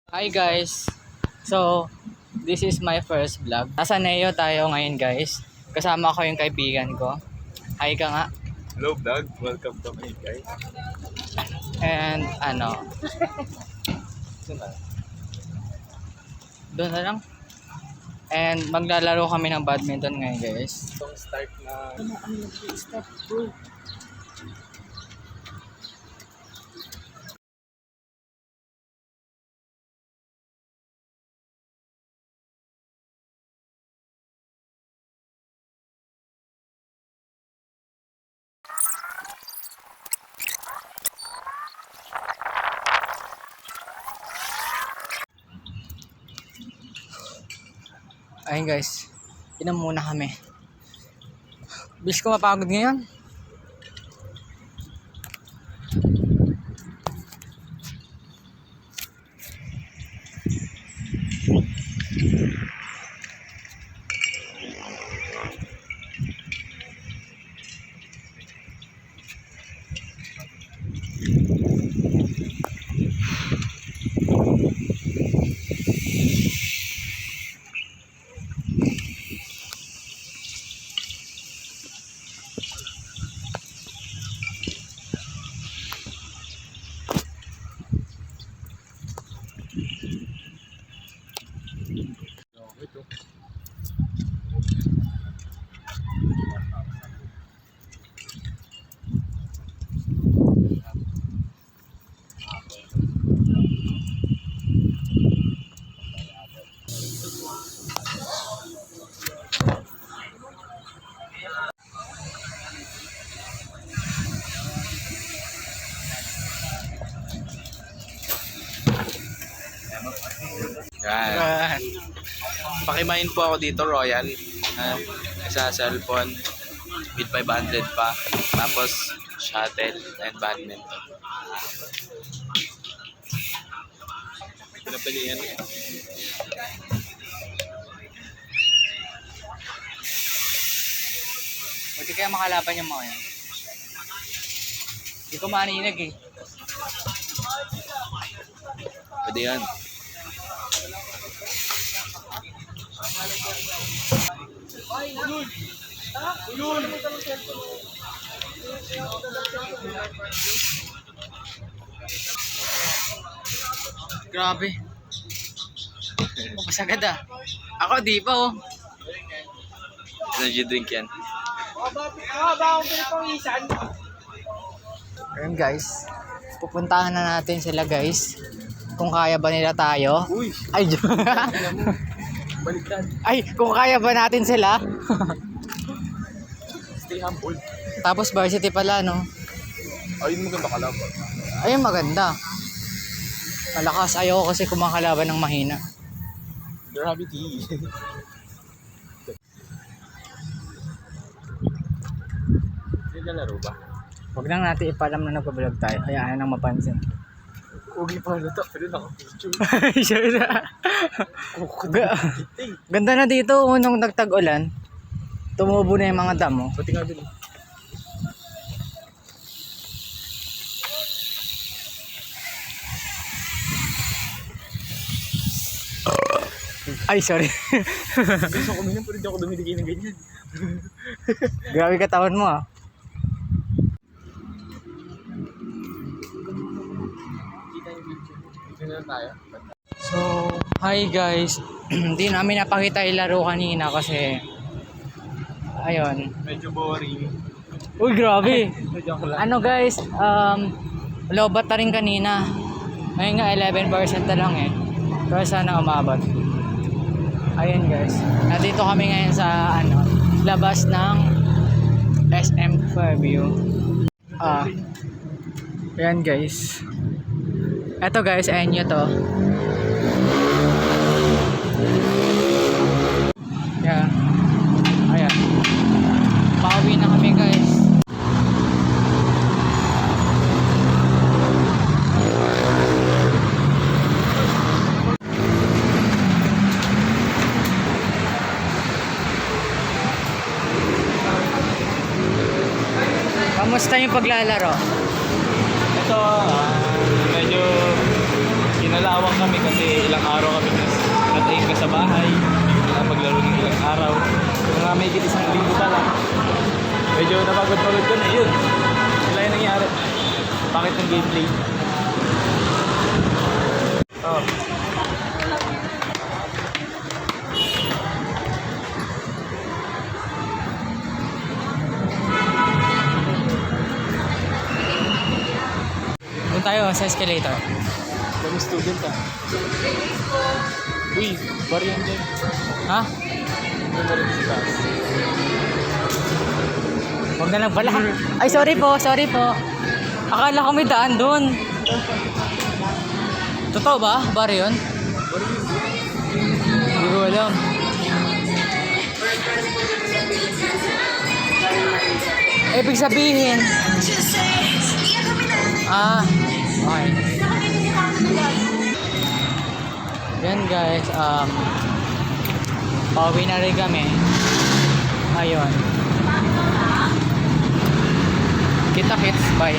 Hi guys! So, this is my first vlog. Nasa Neo tayo ngayon guys. Kasama ko yung kaibigan ko. Hi ka nga. Hello vlog, welcome to my guys. And doon na lang. And maglalaro kami ng badminton ngayon guys. Itong start na Ayun guys, inom muna kami. Bilis ko mapagod ngayon. yan. Pakimain po ako dito, Royal. Sa cellphone, with 500 pa. Tapos, shuttle and badminton. Pinapilihan eh. Buti kaya makalaban yung mga yan. Hindi ko maninag eh. Pwede yan. Grabe. Mabas agad ah. Ako di pa oh. Energy drink yan. Ayun guys. Pupuntahan na natin sila guys. Kung kaya ba nila tayo. Uy! Ay, Baliktad. ay, kung kaya ba natin sila. Stay humble. Tapos varsity pala no. Ayun maganda ka lang. Ayun maganda. Malakas. Ayoko kasi kumakalaban ng mahina. Gravity. Nilalaro ba? Huwag lang natin ipalam na nagpa-vlog tayo. Hayaan nang mapansin. Ugi pa na to. Pero naka-picture. Sure na. Ganda na dito nung nagtag-ulan. Tumubo na yung mga damo. Pati nga din. Ay, sorry. Gusto ko minum pero hindi ako dumidigay ng ganyan. Grabe katawan mo ah. Dito na tayo. So, hi guys. Hindi namin napakita yung laro kanina kasi ayun. Medyo boring. Uy, grabe. Medyo lang. Ano guys, lobat na rin kanina. Ngayon nga 11% na lang eh. Pero sana umabot. Ayun guys. Nandito kami ngayon sa labas ng SM Fairview. Ayan guys. Eto guys, ayan nyo to. Yeah. Ayan. Pauwi na kami guys. Kamusta yung paglalaro? Ito, medyo kinalaban sawang kami kasi ilang araw kami natayin ka sa bahay. Hindi na maglaro ng ilang araw. Mga may isang linggo pa lang. Medyo napagod-pagod ko na yun. Wala yung nangyari. Bakit ng gameplay? Oh. Doon tayo sa escalator. Kami student ah. Uy, bar yan dyan. Ha? May bar yan sa taas. Huwag na lang pala. Ay, sorry po, sorry po. Akala ko may daan doon. Totoo ba? Bar yun? Hindi ko alam. Ibig sabihin. Okay. Yan guys, pauwi na rin kami. Ayun. Kita-kits, bye.